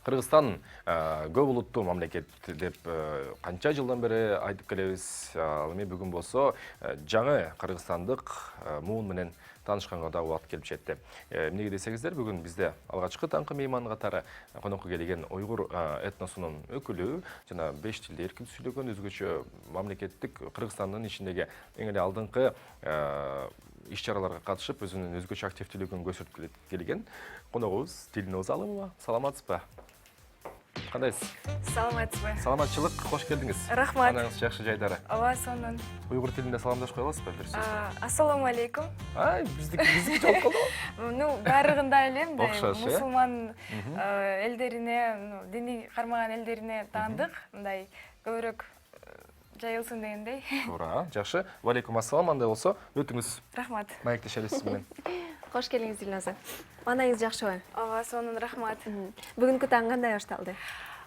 Кыргызстан көп улуттуу мамлекет деп канча жылдан бери айтып келебиз. Ал эми бүгүн болсо жаңы кыргызстандык муун менен таанышканга да убакыт келип жетти. Эмнеге десеңиздер, бүгүн бизде алгачкы таңкы мейман катары конокко келген уйгур этносунун өкүлү жана 5 тилде эркин сүйлөгөн өзгөчө мамлекеттик Кыргызстандын ичиндеги эң эле алдыңкы иш-чараларга катышып, өзүнүн өзгөчө активдүүлүгүн көрсөтүп келген коногубуз Дилноза Алымова. Саламатсызбы? Кандайсыз? Саламатсызбы. Саламатчылык, кош келдиңиз. Рахмат. Анаңыз жакшы жайдары. Ооба, сонун. Уйгур тилинде саламдашып коя аласызбы бир сөз? Ассаламу алейкум. Ай, биздики жолуп калды. Ну, баарыгында эле мындай Окшош, э? мусулман элдерине, дини кармаган элдерине таандык, мындай көбүрөөк жайылсын дегендей. Туура, жакшы. Ва алейкум ассалам, андай болсо өтүңүз. Рахмат. Маектешели сиз менен. Кош келиңиз, Дилноза. Маанаңыз жакшыбы? Ооба, сонун, рахмат. Бүгүнкү таң кандай башталды?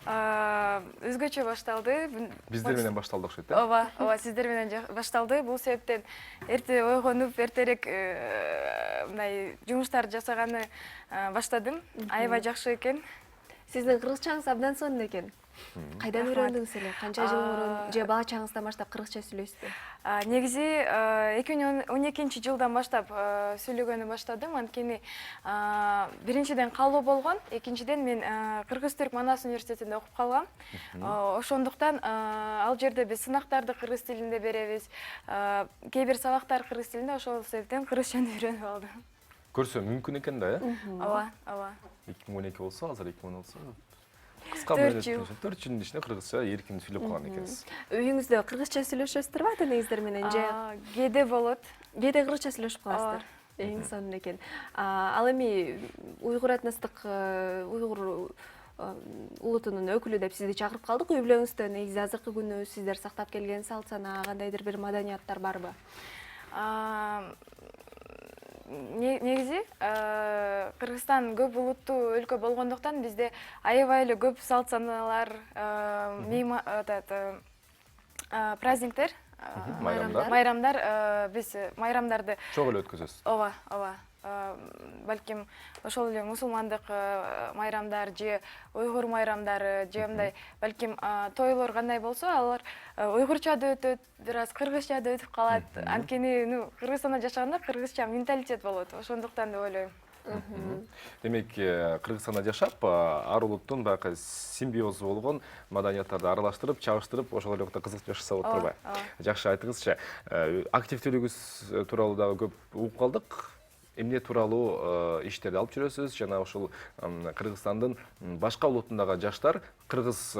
Өзгөчө башталды. Биздер менен башталды окшойт, э? Ооба, сиздер менен башталды. Бул себептен эрте ойгонуп, эртерээк мындай жумуштарды жасаганы баштадым. Аябай жакшы экен. Сиздин кыргызчаңыз абдан сонун экен. Кайдан үйрөндүңүз эле? Канча жыл мурун же бала чагыңыздан баштап кыргызча сүйлөйсүзбү? Негизи 2012 жылдан баштап сүйлөгөнү баштадым. Анткени биринчиден калуу болгон, экинчиден мен Кыргыз-Түрк Манас университетинде окуп калгам. Ошондуктан ал жерде биз сынактарды кыргыз тилинде беребиз. Кээ бир сабактар кыргыз тилинде, ошол себептен кыргызчаны үйрөнүп алдым. Көрсө мүмкүн экен да, э? Ооба. 2012 болсо, азыр 2010 болсо. Кыска 4 жыл. 4 жылдын ичинде кыргызча эркин сүйлөп калган экенсиз. Үйүңүздө кыргызча сүйлөшөсүздөрбү ата-энеңиздер менен же? Кээде болот. Кээде кыргызча сүйлөшүп каласыздар? Эң сонун экен. Ал эми уйгур этностук уйгур улутунун өкүлү деп сизди чакырып калдык. Үй бүлөңүздө негизи азыркы күнү сиздер сактап келген салт санаа, кандайдыр бир маданияттар барбы? Негизи Кыргызстан көп улуттуу өлкө болгондуктан бизде аябай эле көп салт санаалар, праздниктер, майрамдар, биз майрамдарды Чоң эле өткөзөсүз. ооба. Балким ошол эле мусулмандык майрамдар же уйгур майрамдары же мындай балким тойлор кандай болсо, алар уйгурча да өтөт, бир аз кыргызча да өтүп калат. Анткени Кыргызстанда жашаганда кыргызча менталитет болот. Ошондуктан деп ойлойм. Демек, Кыргызстанда жашап, ар улуттун баягы симбиозу болгон маданияттарды аралаштырып, чабыштырып, ошол эле кызык жашаса болот турбайбы? Жакшы, айтыңызчы. Активдүүлүгүңүз тууралуу дагы көп угуп калдык. Эмне тууралуу иштерди алып жүрөсүз? Жана ошол Кыргызстандын башка улутундагы жаштар кыргыз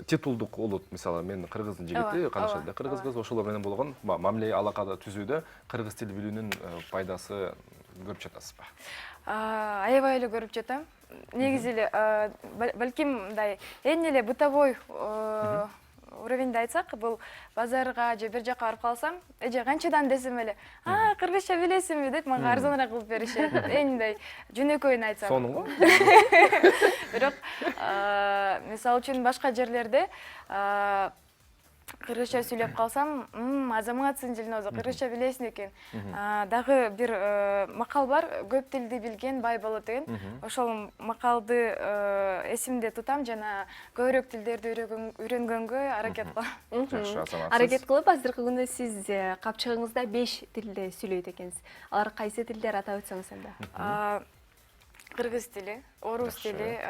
титулдук улут, мисалы, мен кыргыздын жигити, канышат да кыргыз кыз, ошолор менен болгон мамиле алакада түзүүдө кыргыз тил билүүнүн пайдасы көрүп жатасызбы? Аябай эле көрүп жатам. Негизи эле балким мындай эң эле бытовой уровеньде айтсак, бул базарга же бир жака барып калсам, эже канчадан десем эле, кыргызча билесиңби деп мага арзаныраак кылып беришет. Эң мындай жөнөкөйүн айтсам. Сонун го? Бирок мисалы үчүн башка жерлерде кыргызча сүйлөп калсам, азаматсың Дилноза, кыргызча билесиң экен. Дагы бир макал бар, көп тилди билген бай болот деген. Ошол макалды эсимде тутам жана көбүрөөк тилдерди үйрөнгөнгө аракет кылам. Жакшы, азаматсыз. Аракет кылып, азыркы күнү сиз капчыгыңызда 5 тилде сүйлөйт экенсиз. Алар кайсы тилдер, атап өтсөңүз анда? Кыргыз тили, орус тили,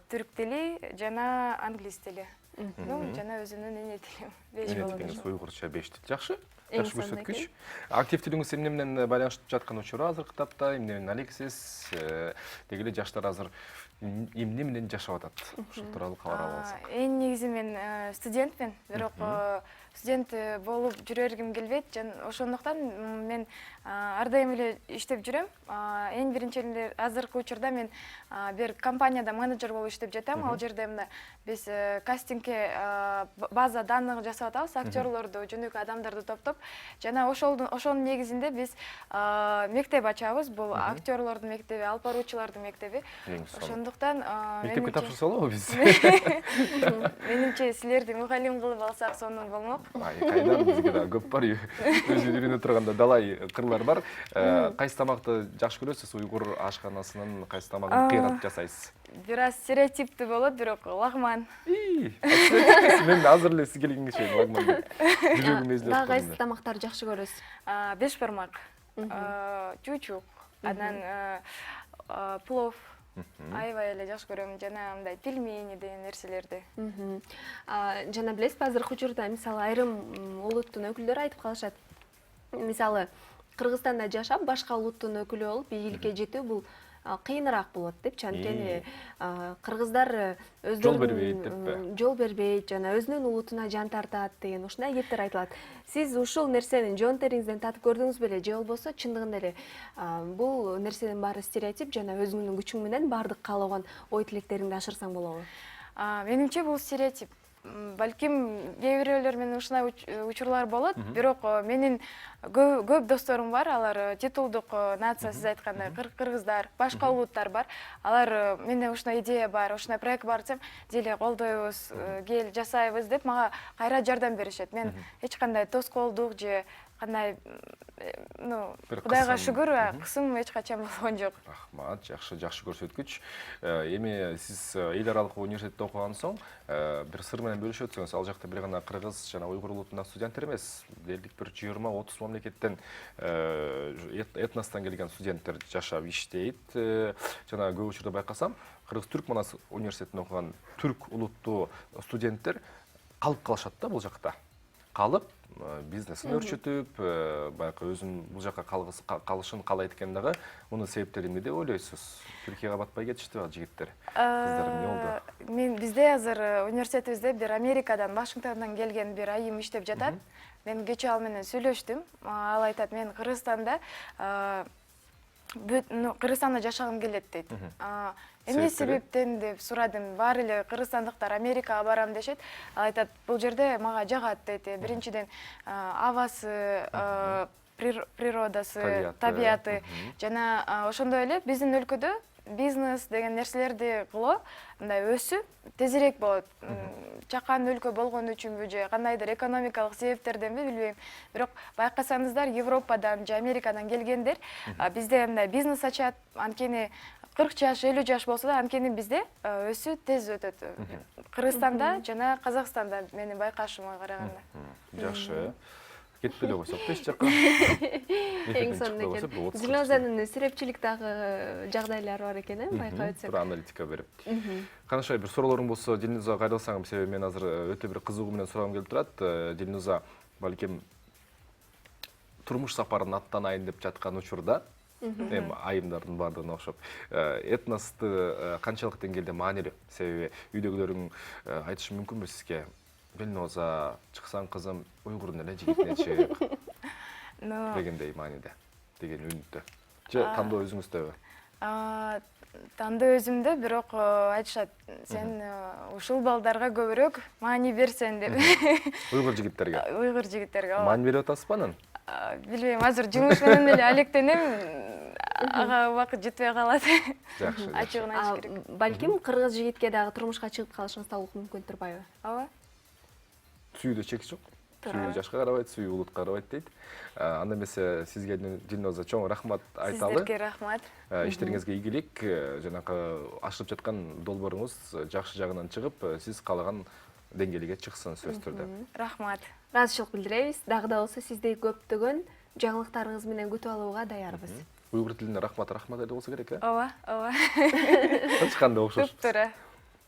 түрк тили жана англис тили. Жана өзүмдүн эне тилим. 5 болот. Уйгурча 5 тил. Жакшы. Эң Жакшы сонун көрсөткүч. Активдүүлүгүңүз эмне менен байланышып жаткан учуру азыркы тапта, эмне менен алексиз? Деги эле жаштар азыр эмне менен жашап атат? Ушул тууралуу кабар ала алсак. Эң негизи мен студентмин, бирок студент болуп жүрөргүм келбейт. Ошондуктан мен ар дайым эле иштеп жүрөм. Эң биринчи эле азыркы учурда мен бир компанияда менеджер болуп иштеп жатам. Ал жерде мына биз кастингке база данных жасап атабыз, актерлорду, жөнөкөй адамдарды топтоп. Жана ошонун негизинде биз мектеп ачабыз. Бул актерлордун мектеби, алып баруучулардын мектеби. Ошондуктан мектепке тапшырса болобу биз? Менимче силерди мугалим кылып алсак сонун болмок. Кайдан бизге да көп бар. Өзү үйрөнө турганда далай кырлар бар. Кайсы тамакты жакшы көрөсүз? Уйгур ашканасынын кайсы тамагын кыйрат жасайсыз? Бир аз стереотиптүү болот, бирок лагман. Мен азыр эле сиз келгенге чейин лагман. Жүрөгүм эзилип Дагы кайсы тамактарды жакшы көрөсүз? Беш бармак, чучук, анан плов. Аябай эле жакшы көрөм, жана мындай пельмени деген нерселерди. Жана билесизби, азыркы учурда мисалы айрым улуттун өкүлдөрү айтып калышат. Мисалы Кыргызстанда жашап, башка улуттун өкүлү болуп ийгиликке жетүү бул кыйыныраак болот депчи. Анткени кыргыздар өздөрүнүн жол бербейт, жана өзүнүн улутуна жан тартат деген ушундай кептер айтылат. Сиз ушул нерсени жон териңизден татып көрдүңүз беле, же болбосо чындыгында эле бул нерсенин баары стереотип жана өзүңүн күчүң менен баардык каалаган ой тилектериңди ашырсаң болобу? Менимче бул стереотип. Балким кээ бирөөлөр менен ушундай учурлар болот, бирок менин көп досторум бар, алар титулдук нация, сиз айткандай кыргыздар, башка улуттар бар. Алар менде ушундай идея бар, ушундай проект бар десем, деле колдойбуз, кел жасайбыз деп мага кайра жардам беришет. Мен эч кандай тоскоолдук же кандай, Кудайга шүгүр, кысым эч качан болгон жок. Рахмат, жакшы көрсөткүч. Эми сиз эл аралык университетте окуган соң бир сыр менен бөлүшүп өтсөңүз, ал жакта бир гана кыргыз жана уйгур улутунда студенттер эмес, дерлик бир 20-30 мамлекеттен этностон келген студенттер жашап иштейт. Жана көп учурда байкасам, Кыргыз-Түрк Манас университетинде окуган түрк улуттуу студенттер калып калышат да бул жакта. Калып бизнесин өрчүтүп, баягы өзүн бул жака калышын каалайт экен дагы. Мунун себептери эмне деп ойлойсуз? Түркияга батпай кетиштиби ал жигиттер? Кыздар эмне болду? Бизде азыр университетибизде бир Америкадан, Вашингтондон келген бир айым иштеп жатат. Мен кечээ ал менен сүйлөштүм. Ал айтат, мен Кыргызстанда Кыргызстанда жашагым келет дейт. Эмне себептен деп сурадым. Баары эле кыргызстандыктар Америкага барам дешет. Ал айтат, бул жерде мага жагат дейт. Биринчиден авасы, природасы, табияты. Жана ошондой эле биздин өлкөдө бизнес деген нерселерди кылуу, мындай өсүп, тезирээк болот. Чакан өлкө болгон үчүнбү же кандайдыр экономикалык себептерденби билбейм. Бирок байкасаңыздар, Европадан же Америкадан келгендер бизде мындай бизнес ачат, анткени 40 жаш, 50 жаш болсо да, анткени бизде өсүү тез өтөт. Кыргызстанда жана Казакстанда менин байкашыма караганда. Жакшы. Кетпей эле койсок эч жакка. Эң сонун экен. Дилнозанын сүрөпчүлүк дагы жагдайлары бар экен, байкап өтсөк. Бир аналитика берип. Канашай, бир суроолоруң болсо, Дилнозага кайрылсаң, себеби мен азыр өтө бир кызыгуу менен сурагым келип турат. Дилноза, балким турмуш сапарын аттанайын деп жаткан учурда, эми айымдардын баардыгына окшоп, этносту канчалык деңгээлде маанилүү? Себеби үйдөгүлөрүң айтышы мүмкүнбү сизге? Дилноза, чыксаң кызым, уйгурдун эле жигитине чык дегендей мааниде, деген үнүттө. Же тандоо өзүңүздөбү? Тандоо өзүмдө, бирок айтышат, сен ушул балдарга көбүрөөк маани берсең деп. Уйгур жигиттерге? Уйгур жигиттерге. Маани берип атасызбы анан? Билбейм, азыр жумуш менен эле алектенем, ага убакыт жетпей калат. Жакшы. Ачыгын айтыш керек. Балким кыргыз жигитке дагы турмушка чыгып калышыңыз да мүмкүн турбайбы? Ооба. Сүйүүдө чек жок. Сүйүү жашка карабайт, сүйүү улутка карабайт дейт. Анда эмесе сизге Дилноза чоң рахмат айталы. Сиздерге рахмат. Иштериңизге ийгилик, жанакы ашылып жаткан долбооруңуз жакшы жагынан чыгып, сиз каалаган деңгээлге чыксын сөзсүз түрдө. Рахмат. Ыраазычылык билдиребиз. Дагы да болсо сиздей көптөгөн жаңылыктарыңыз менен күтүп алууга даярбыз. Уйгур тилинде рахмат эле болсо керек, э? Ооба, ооба. Кандай окшош? Туптура.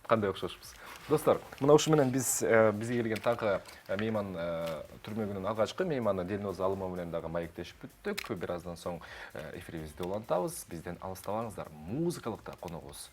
Кандай окшошпуз? Достор, мына ушу менен бизге келген таңкы мейман түрмөгүнүн алгачкы мейманы Дилноза Алымова менен дагы маектешип бүттүк. Бир аздан соң эфирибизди улантабыз. Бизден алыстабаңыздар. Музыкалык да коногубуз